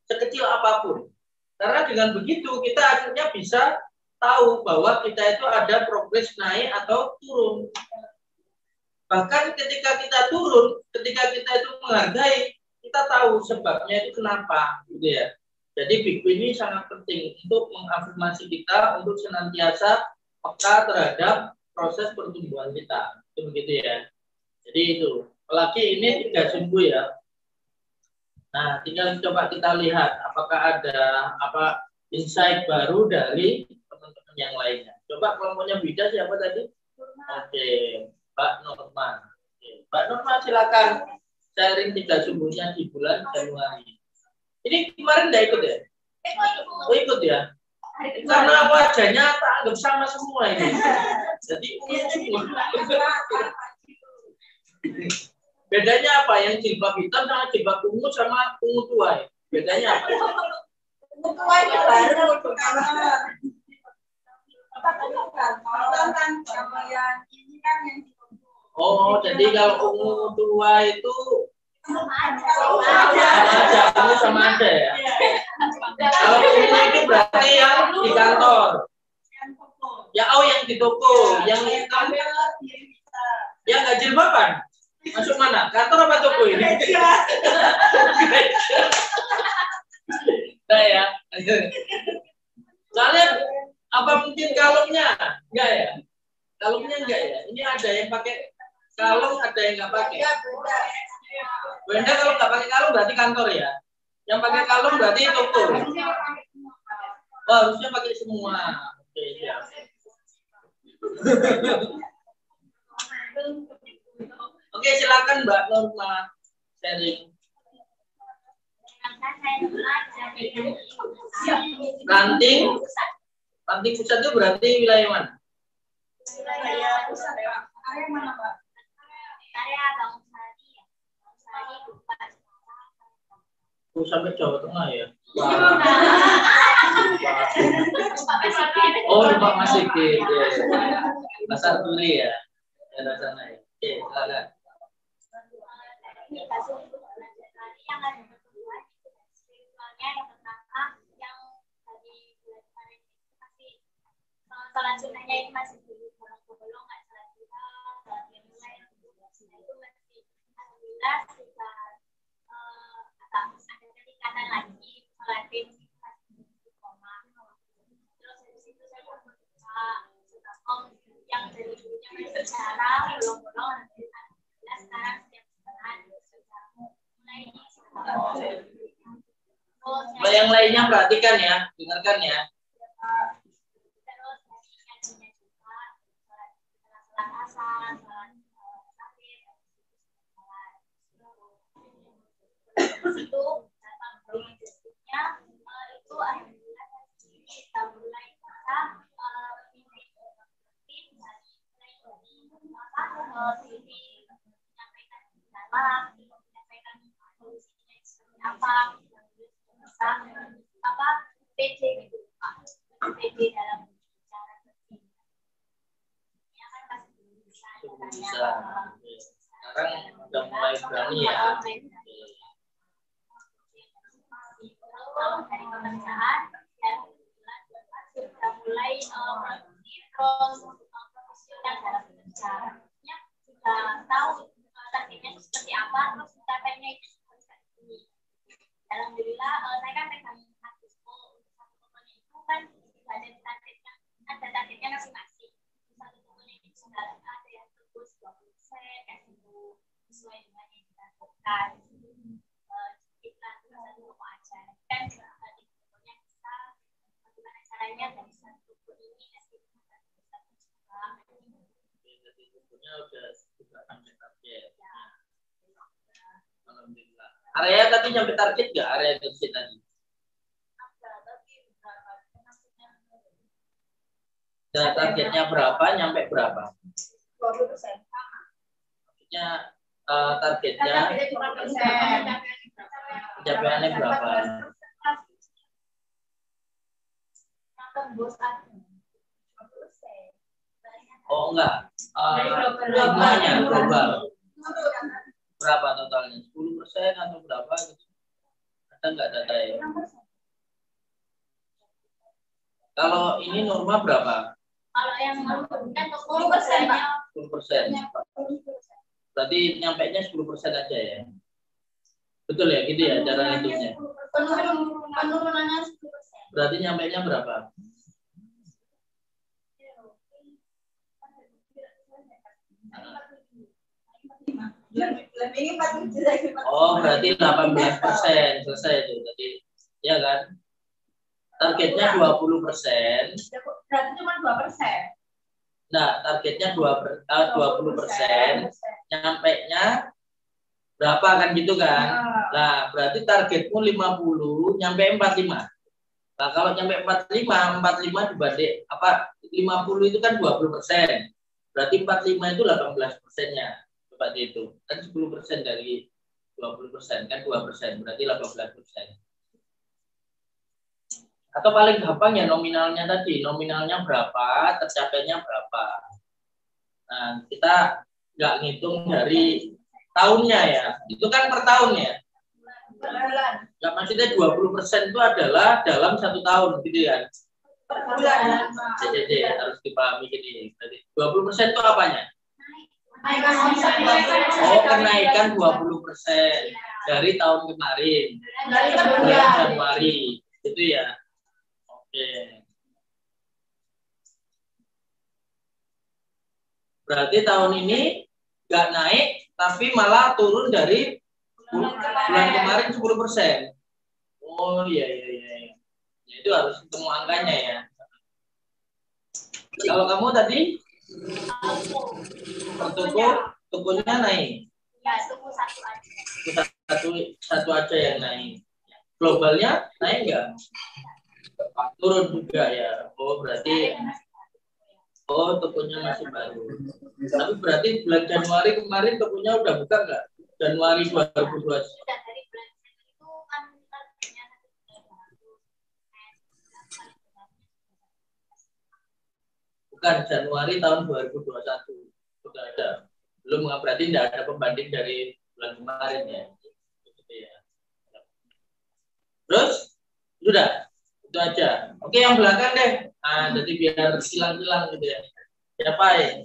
sekecil apapun. Karena dengan begitu kita akhirnya bisa tahu bahwa kita itu ada progres naik atau turun. Bahkan ketika kita turun, ketika kita itu menghargai, kita tahu sebabnya itu kenapa, gitu ya. Jadi big win ini sangat penting untuk mengafirmasi kita untuk senantiasa peka terhadap proses pertumbuhan kita, itu begitu ya. Jadi itu, apalagi ini 3 sumbu ya. Nah, tinggal coba kita lihat apakah ada apa insight baru dari teman-teman yang lainnya. Coba kelompoknya beda siapa tadi? Oke. Mbak Norman. Mbak Norman silakan sharing 3 sumbunya di bulan Januari. Ini kemarin nggak ikut ya? Oh ikut ya? Karena wajahnya tak anggap sama semua ini. Jadi semua. Bedanya apa? Yang jilbab hitam sama jilbab ungu sama ungu tua. Bedanya apa? Ungu tua itu baru Oh, jadi kalau ungu tua itu sama ada ya. Kalau ungu itu berarti yang di kantor. Ya, oh yang di toko, yang hitam yang nggak jilbaban. Masuk mana? Kantor apa toko ini? Nah ya. Kalian apa mungkin kalungnya? Enggak ya? Kalungnya enggak ya? Ini ada yang pakai kalung, ada yang nggak pakai. Benda kalau nggak pakai kalung berarti kantor ya. Yang pakai kalung berarti toko. Oh, harusnya pakai semua. Oke, ya. Oke, silakan Mbak Norma sharing. Ranting pusat itu berarti wilayah mana? Wilayah pusat ya. Area mana, Pak? Area Bangsari, Oh, sampai Jawa Tengah ya. Oh, Pak Masih gitu. Pasar Turi ya. Daerah sana ya. Oke, silakan. yang ada berdua spiritualnya yang pertama yang tadi bulan kemarin itu masih sholat sunnahnya itu masih bolong-bolong nggak sholat duha, sholat yang mulai itu masih alhamdulillah sudah ada peningkatan lagi sholat itu masih koma. Terus dari situ saya membuka om yang dari dulunya masih bicara bolong-bolong alhamdulillah sekarang setiap bulan sudah mulai. Yang lainnya perhatikan ya, dengarkan ya. Terus nyanyinya juga sholat asar, sholat itu berikutnya itu alhamdulillah kita mulai bisa menyampaikan dalam menyampaikan kondisinya seperti apa bisa apa PD gitu Pak, PD dalam bicara ya kan pasti bisa. Sekarang udah mulai berani ya. Dari pemeriksaan dan sudah mulai produktif terus profesional dalam berbicaranya sudah tahu targetnya seperti apa terus capainya itu seperti ini. Alhamdulillah saya kan pegang Hadisco untuk satu tokonya itu kan sudah ada targetnya masing-masing. Satu tokonya itu sudah ada yang tembus 20% kayak gitu sesuai dengan yang dilakukan. Iklan satu toko aja kan di tokonya bisa bagaimana caranya dari satu toko ini nanti bisa Jadi tokonya udah sampai target. Alhamdulillah. Area tadi nyampe target nggak? Area target tadi? Nah, targetnya berapa? Nyampe berapa? 20%. Maksudnya targetnya pencapaiannya berapa? Oh enggak, semuanya global. Berapa totalnya? 10% atau berapa? Ada nggak data ya? Kalau ini norma berapa? Kalau yang menurunkan 10%-nya 10%. Berarti nyampainya 10% aja ya? Betul ya, gitu ya cara hitungnya? penurunannya 10%. Berarti nyampainya berapa? Oh, berarti 18% selesai itu tadi. Ya kan? Targetnya 20%. Berarti cuma 2%. Nah, targetnya 20%. Nyampainya berapa kan gitu kan? Nah, berarti targetmu 50, nyampe 45. Nah, kalau sampai 45 dibanding 50 itu kan 20%. Berarti 45 itu 18%-nya. Coba itu. Kan 10% dari 20%, kan 2%, berarti 18%. Atau paling gampang ya nominalnya tadi. Nominalnya berapa, tercapainya berapa. Nah, kita nggak ngitung dari tahunnya ya. Itu kan per tahun ya. Nggak, maksudnya 20% itu adalah dalam 1 tahun gitu ya. Per bulan. Jadi harus dipahami gini. Jadi 20% itu apanya? Oh, kenaikan 20% dari tahun kemarin. Bulan Januari. Itu ya. Oke. Berarti tahun ini nggak naik, tapi malah turun dari bulan kemarin 10%. Oh iya. Ya, itu harus ketemu angkanya ya. Kalau kamu tadi tukunya naik. Ya, tuku satu aja. Satu aja yang naik. Globalnya naik nggak? Turun juga ya. Oh berarti tukunya masih baru. Tapi berarti bulan Januari kemarin tukunya udah buka nggak? Januari 2020. Sudah dari bulan itu kan targetnya bukan Januari tahun 2021 sudah ada. Belum, berarti tidak ada pembanding dari bulan kemarin ya. Terus sudah itu aja. Oke, yang belakang deh. Nah, jadi biar silang-silang gitu ya. Siapa ya?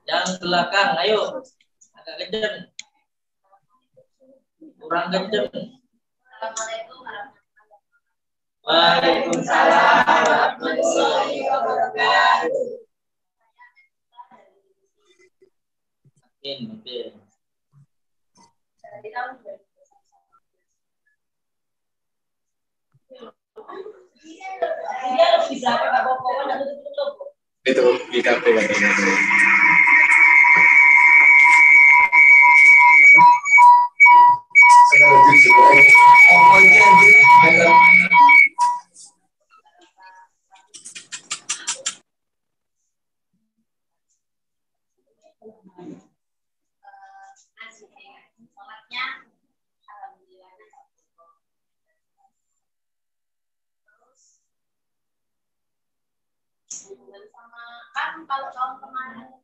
Yang belakang, ayo. Agak kenceng. Kurang kenceng. Waalaikumsalam warahmatullahi wabarakatuh. Mungkin. Itu di kafe katanya. sholatnya alhamdulillah. Terus sama kan kalau tahun kemarin